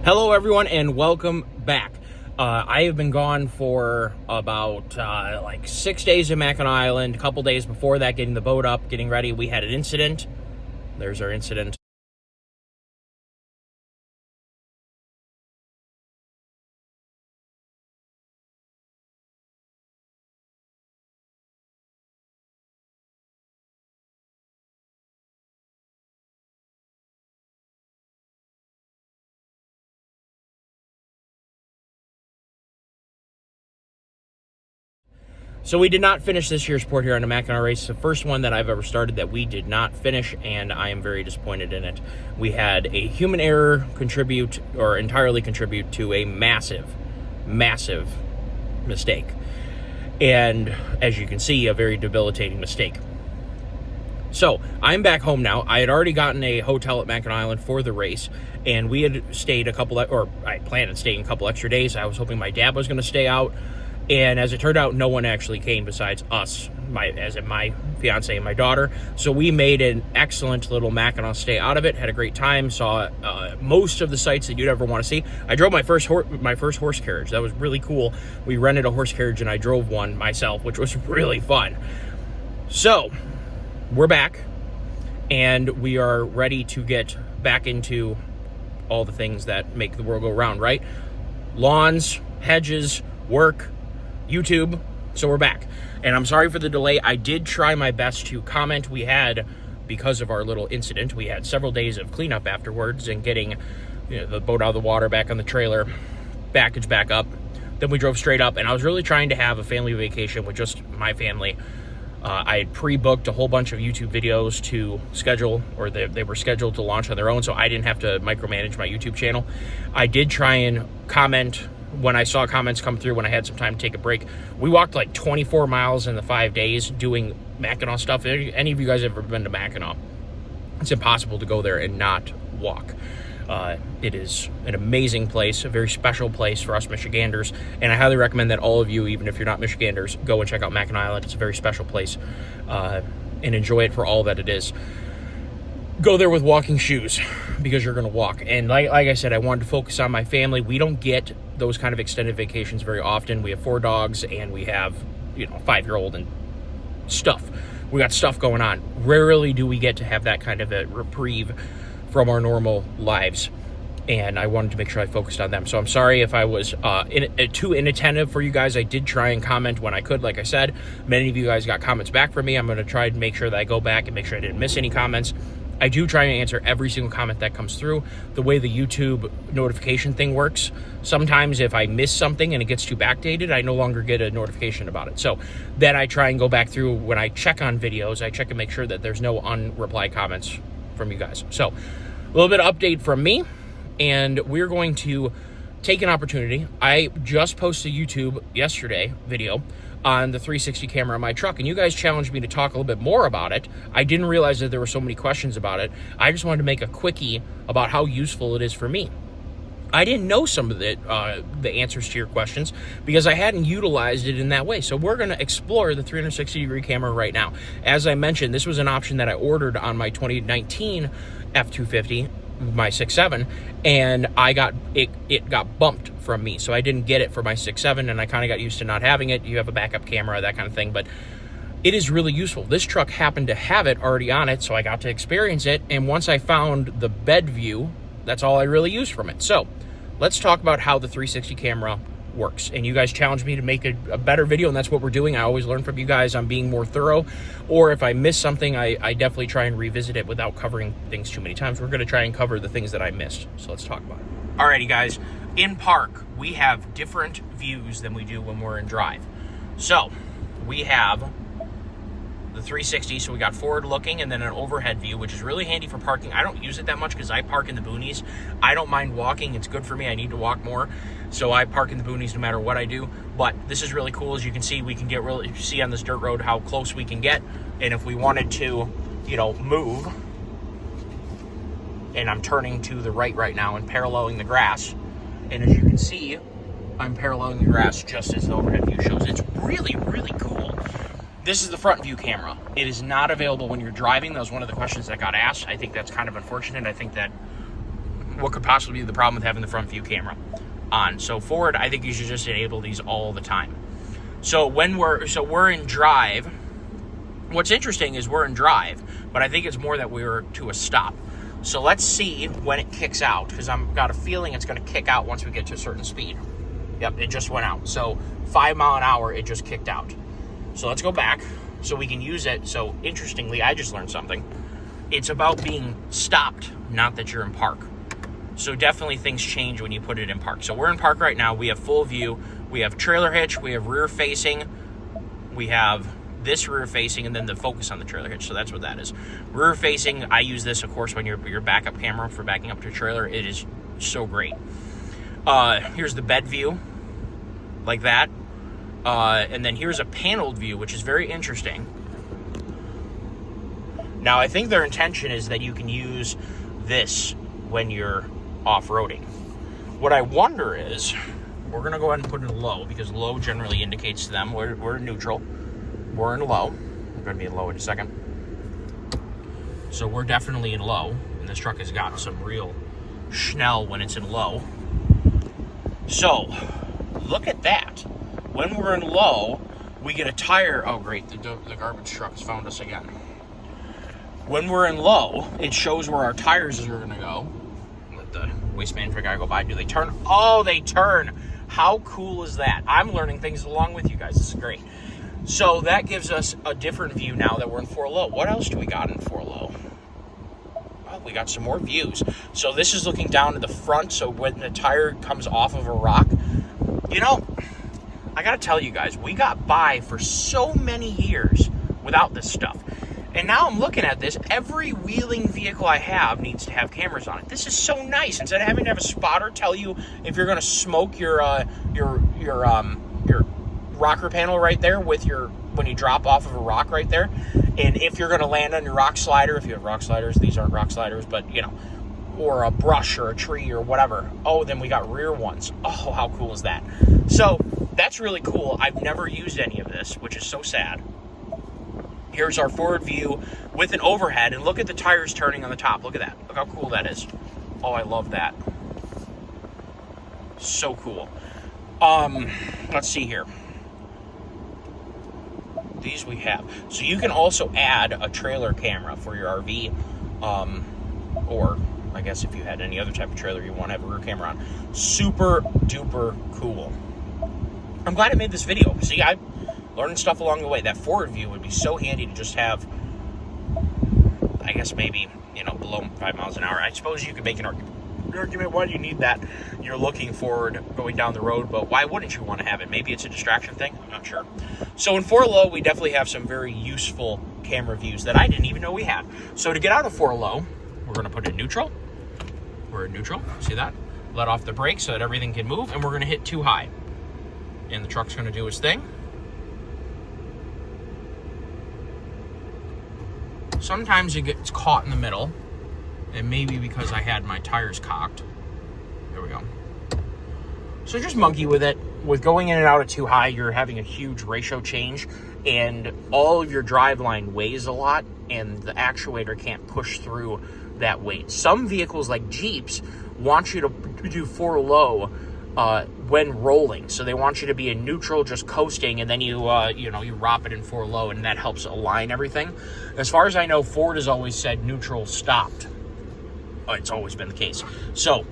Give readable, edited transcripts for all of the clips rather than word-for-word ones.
Hello everyone and welcome back. I have been gone for about like 6 days in Mackinac Island. A couple days before that, getting the boat up, getting ready. We had an incident. There's our incident. So we did not finish this year's Port Huron to Mackinac race. It's the first one that I've ever started that we did not finish, and I am very disappointed in it. We had a human error entirely contribute to a massive mistake. And as you can see, a very debilitating mistake. So I'm back home now. I had already gotten a hotel at Mackinac Island for the race, and we had stayed I planned on staying a couple extra days. I was hoping my dad was going to stay out. And as it turned out, no one actually came besides us, my fiance and my daughter. So we made an excellent little Mackinac stay out of it, had a great time, saw most of the sights that you'd ever want to see. I drove my first horse carriage. That was really cool. We rented a horse carriage and I drove one myself, which was really fun. So we're back and we are ready to get back into all the things that make the world go round, right? Lawns, hedges, work, YouTube. So we're back, and I'm sorry for the delay. I did try my best to comment. Because of our little incident, we had several days of cleanup afterwards and getting the boat out of the water, back on the trailer, baggage back up. Then we drove straight up, and I was really trying to have a family vacation with just my family. I had pre-booked a whole bunch of YouTube videos to schedule, or they were scheduled to launch on their own, so I didn't have to micromanage my YouTube channel. I did try and comment when I saw comments come through when I had some time to take a break. We walked like 24 miles in the 5 days doing Mackinac stuff. Any of you guys ever been to Mackinac? It's impossible to go there and not walk. It is an amazing place, a very special place for us Michiganders, and I highly recommend that all of you, even if you're not Michiganders, go and check out Mackinac Island. It's a very special place, and enjoy it for all that it is. Go there with walking shoes because you're going to walk. And like I said, I wanted to focus on my family. We don't get those kind of extended vacations very often. We have 4 dogs and we have, a 5-year-old and stuff. We got stuff going on. Rarely do we get to have that kind of a reprieve from our normal lives. And I wanted to make sure I focused on them. So I'm sorry if I was too inattentive for you guys. I did try and comment when I could. Like I said, many of you guys got comments back from me. I'm going to try to make sure that I go back and make sure I didn't miss any comments. I do try and answer every single comment that comes through. The way the YouTube notification thing works, sometimes if I miss something and it gets too backdated, I no longer get a notification about it. So then I try and go back through when I check on videos. I check and make sure that there's no unreplied comments from you guys. So a little bit of update from me, and we're going to take an opportunity. I just posted a YouTube yesterday video on the 360 camera on my truck, and you guys challenged me to talk a little bit more about it. I didn't realize that there were so many questions about it. I just wanted to make a quickie about how useful it is for me. I didn't know some of the answers to your questions because I hadn't utilized it in that way. So we're going to explore the 360-degree camera right now. As I mentioned, this was an option that I ordered on my 2019 F350, my 6.7, and it got bumped from me, so I didn't get it for my 6.7, and I kind of got used to not having it. You have a backup camera, that kind of thing, but it is really useful. This truck happened to have it already on it, so I got to experience it, and once I found the bed view, that's all I really used from it. So let's talk about how the 360 camera works. And you guys challenged me to make a better video, and that's what we're doing. I always learn from you guys on being more thorough, or if I miss something, I definitely try and revisit it without covering things too many times. We're going to try and cover the things that I missed, so let's talk about it. Alrighty guys, in park we have different views than we do when we're in drive. So we have the 360, so we got forward looking, and then an overhead view, which is really handy for parking. I don't use it that much because I park in the boonies. I don't mind walking. It's good for me. I need to walk more, so I park in the boonies no matter what I do. But this is really cool. As you can see, we can see on this dirt road how close we can get, and if we wanted to move, and I'm turning to the right now and paralleling the grass, and as you can see, I'm paralleling the grass just as the overhead view shows. It's really cool. This is the front view camera. It is not available when you're driving. That was one of the questions that got asked. I think that's kind of unfortunate. I think that what could possibly be the problem with having the front view camera on. So Ford, I think you should just enable these all the time. So we're in drive. What's interesting is we're in drive, but I think it's more that we're to a stop. So let's see when it kicks out, because I've got a feeling it's going to kick out once we get to a certain speed. Yep, it just went out. So 5 mile an hour, it just kicked out. So let's go back so we can use it. So interestingly, I just learned something. It's about being stopped, not that you're in park. So definitely things change when you put it in park. So we're in park right now. We have full view. We have trailer hitch. We have rear facing. We have this rear facing, and then the focus on the trailer hitch. So that's what that is. Rear facing, I use this, of course, when your backup camera for backing up to a trailer. It is so great. Here's the bed view, like that. And then here's a paneled view, which is very interesting. Now, I think their intention is that you can use this when you're off-roading. What I wonder is, we're going to go ahead and put it in low, because low generally indicates to them we're in neutral. We're in low. We're going to be in low in a second. So we're definitely in low, and this truck has got some real schnell when it's in low. So, look at that. When we're in low, we get a tire. Oh, great. The garbage truck has found us again. When we're in low, it shows where our tires are going to go. Let the waste management guy go by. Do they turn? Oh, they turn. How cool is that? I'm learning things along with you guys. This is great. So that gives us a different view now that we're in 4 low. What else do we got in 4 low? Oh, we got some more views. So this is looking down to the front. So when the tire comes off of a rock, you know, I got to tell you guys, we got by for so many years without this stuff. And now I'm looking at this. Every wheeling vehicle I have needs to have cameras on it. This is so nice. Instead of having to have a spotter tell you if you're going to smoke your rocker panel right there with when you drop off of a rock right there, and if you're going to land on your rock slider, if you have rock sliders, these aren't rock sliders, but you know, or a brush or a tree or whatever. Oh, then we got rear ones. Oh, how cool is that? So that's really cool. I've never used any of this, which is so sad. Here's our forward view with an overhead, and look at the tires turning on the top. Look at that. Look how cool that is. Oh, I love that. So cool. Let's see here. These we have. So you can also add a trailer camera for your RV, or I guess if you had any other type of trailer you want to have a rear camera on. Super duper cool. I'm glad I made this video. See, I learned stuff along the way. That forward view would be so handy to just have, I guess maybe, you know, below 5 miles an hour. I suppose you could make an argument why you need that. You're looking forward going down the road, but why wouldn't you want to have it? Maybe it's a distraction thing. I'm not sure. So in 4 low, we definitely have some very useful camera views that I didn't even know we had. So to get out of 4 low, we're going to put it in neutral. We're in neutral. See that? Let off the brakes so that everything can move, and we're going to hit 2 high. And the truck's going to do its thing. Sometimes it gets caught in the middle, and maybe because I had my tires cocked. There we go. So just monkey with it. With going in and out of 2 high, you're having a huge ratio change, and all of your driveline weighs a lot, and the actuator can't push through that weight. Some vehicles like Jeeps want you to do 4 low when rolling. So they want you to be in neutral, just coasting, and then you rop it in 4 low, and that helps align everything. As far as I know, Ford has always said neutral stopped. It's always been the case. So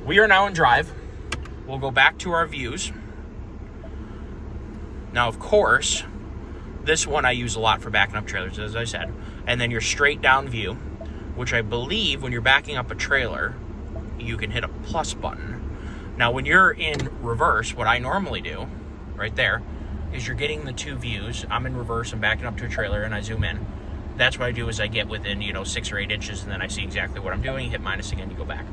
we are now in drive. We'll go back to our views. Now, of course, this one I use a lot for backing up trailers, as I said. And then your straight down view, which I believe when you're backing up a trailer, you can hit a plus button. Now, when you're in reverse, what I normally do, right there, is you're getting the 2 views. I'm in reverse, I'm backing up to a trailer, and I zoom in. That's what I do is I get within, 6 or 8 inches, and then I see exactly what I'm doing. You hit minus again, you go back.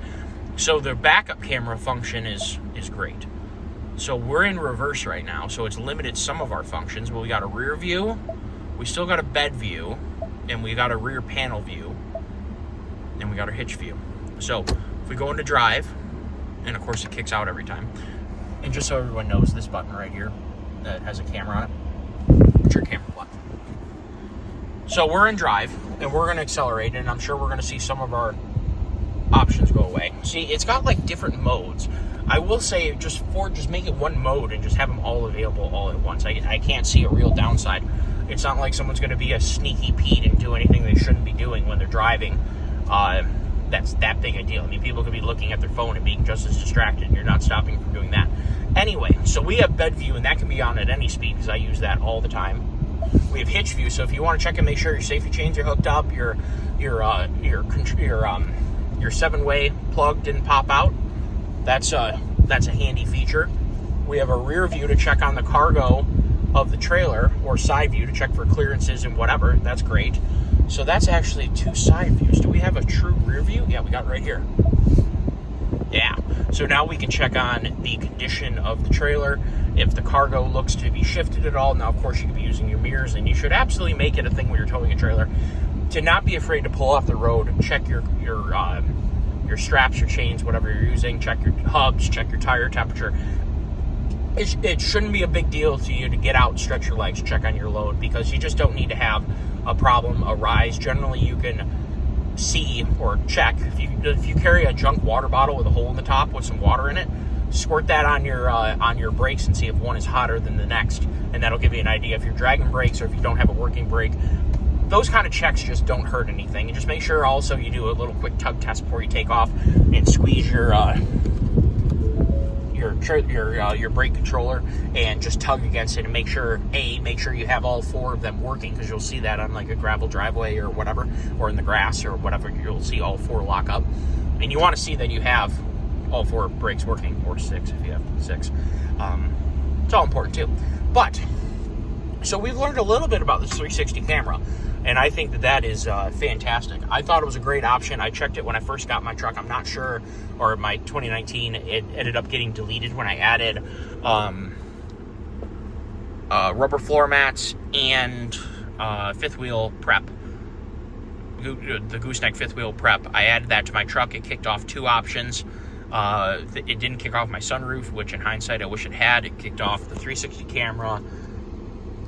So the backup camera function is great. So we're in reverse right now, so it's limited some of our functions, but we got a rear view, we still got a bed view, and we got a rear panel view, and we got our hitch view. So if we go into drive, and of course it kicks out every time, and just so everyone knows, this button right here that has a camera on it, it's your camera button. So we're in drive, and we're going to accelerate, and I'm sure we're going to see some of our options go away. See, it's got like different modes. I will say, just make it one mode and just have them all available all at once. I can't see a real downside. It's not like someone's going to be a sneaky Pete and do anything they shouldn't be doing when they're driving. That's that big a deal. I mean, people could be looking at their phone and being just as distracted, and you're not stopping from doing that. Anyway, so we have bed view, and that can be on at any speed because I use that all the time. We have hitch view, so if you want to check and make sure your safety chains are hooked up, your 7-way plug didn't pop out, that's a handy feature. We have a rear view to check on the cargo of the trailer, or side view to check for clearances and whatever. That's great. So that's actually 2 side views. Do we have a true rear view? Yeah, we got it right here. Yeah. So now we can check on the condition of the trailer, if the cargo looks to be shifted at all. Now, of course, you could be using your mirrors, and you should absolutely make it a thing when you're towing a trailer to not be afraid to pull off the road and check your straps, your chains, whatever you're using. Check your hubs, check your tire temperature. It shouldn't be a big deal to you to get out, stretch your legs, check on your load, because you just don't need to have a problem arise. Generally, you can see or check if you carry a junk water bottle with a hole in the top with some water in it. Squirt that on your brakes and see if one is hotter than the next, and that'll give you an idea if you're dragging brakes or if you don't have a working brake. Those kind of checks just don't hurt anything. And just make sure also you do a little quick tug test before you take off and squeeze your brake controller and just tug against it and make sure you have all 4 of them working, because you'll see that on like a gravel driveway or whatever, or in the grass or whatever, you'll see all 4 lock up, and you want to see that you have all 4 brakes working, or 6 if you have 6. It's all important too. But so we've learned a little bit about this 360 camera, and I think that is fantastic. I thought it was a great option. I checked it when I first got my truck. I'm not sure, or my 2019, it ended up getting deleted when I added rubber floor mats and fifth wheel prep. The gooseneck fifth wheel prep. I added that to my truck. It kicked off 2 options. It didn't kick off my sunroof, which in hindsight I wish it had. It kicked off the 360 camera,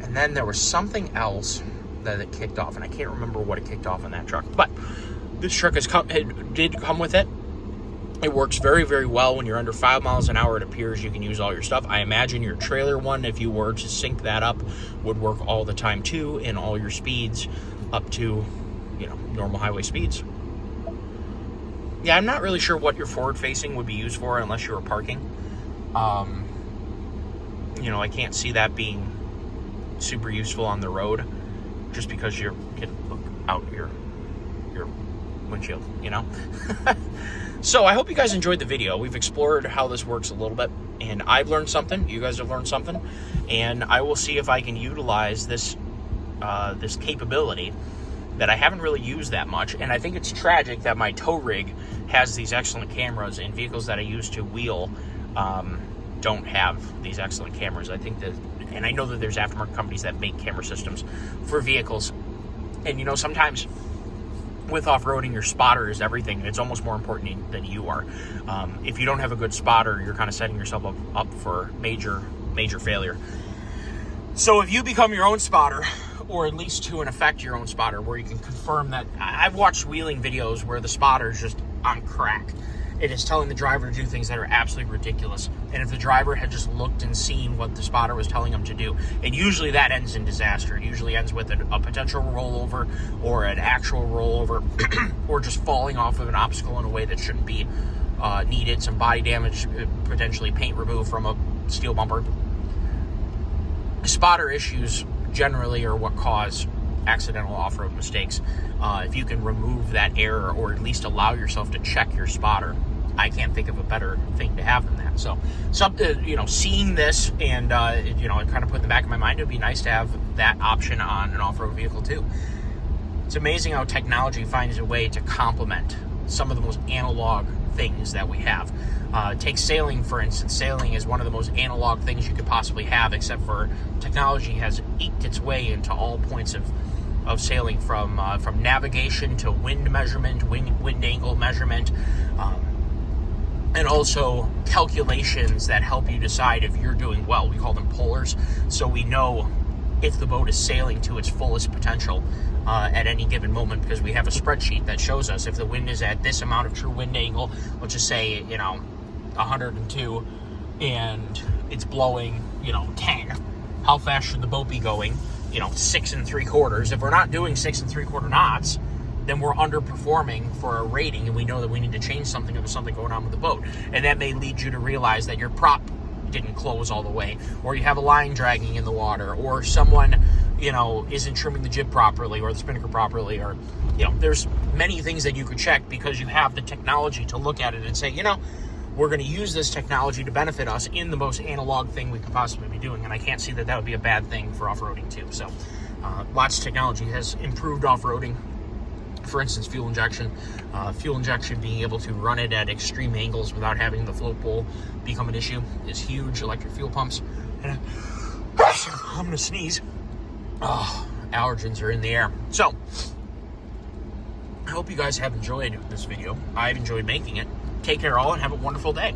and then there was something else that it kicked off, and I can't remember what it kicked off on that truck. But this truck did come with it. It works very, very well. When you're under 5 miles an hour, it appears you can use all your stuff. I imagine your trailer one, if you were to sync that up, would work all the time too, in all your speeds up to, normal highway speeds. Yeah, I'm not really sure what your forward facing would be used for unless you were parking. I can't see that being super useful on the road, just because you can look out your windshield, So I hope you guys enjoyed the video. We've explored how this works a little bit, and I've learned something. You guys have learned something, and I will see if I can utilize this capability that I haven't really used that much. And I think it's tragic that my tow rig has these excellent cameras, and vehicles that I use to wheel don't have these excellent cameras. I think that, and I know that there's aftermarket companies that make camera systems for vehicles, and sometimes with off-roading, your spotter is everything. It's almost more important than you are. If you don't have a good spotter, you're kind of setting yourself up for major failure. So if you become your own spotter, or at least to an effect your own spotter, where you can confirm that. I've watched wheeling videos where the spotter is just on crack. It is telling the driver to do things that are absolutely ridiculous. And if the driver had just looked and seen what the spotter was telling them to do, and usually that ends in disaster. It usually ends with a potential rollover, or an actual rollover, or just falling off of an obstacle in a way that shouldn't be needed. Some body damage, potentially paint removed from a steel bumper. Spotter issues generally are what cause accidental off-road mistakes. If you can remove that error, or at least allow yourself to check your spotter, I can't think of a better thing to have than that. So, seeing this and it kind of put in the back of my mind, it would be nice to have that option on an off-road vehicle too. It's amazing how technology finds a way to complement some of the most analog things that we have. Take sailing, for instance. Sailing is one of the most analog things you could possibly have, except for technology has eked its way into all points of sailing, from navigation to wind measurement, wind angle measurement, and also calculations that help you decide if you're doing well. We call them polars. So we know if the boat is sailing to its fullest potential at any given moment, because we have a spreadsheet that shows us if the wind is at this amount of true wind angle, let's just say, 102, and it's blowing, 10. How fast should the boat be going? 6 3/4. If we're not doing 6 3/4 knots, then we're underperforming for a rating, and we know that we need to change something if there's something going on with the boat. And that may lead you to realize that your prop didn't close all the way, or you have a line dragging in the water, or someone, isn't trimming the jib properly or the spinnaker properly, or, there's many things that you could check because you have the technology to look at it and say, we're going to use this technology to benefit us in the most analog thing we could possibly be doing. And I can't see that would be a bad thing for off-roading too. So lots of technology has improved off-roading. For instance, fuel injection. Fuel injection, being able to run it at extreme angles without having the float pole become an issue is huge. Electric fuel pumps. And I'm going to sneeze. Oh, allergens are in the air. So I hope you guys have enjoyed this video. I've enjoyed making it. Take care all and have a wonderful day.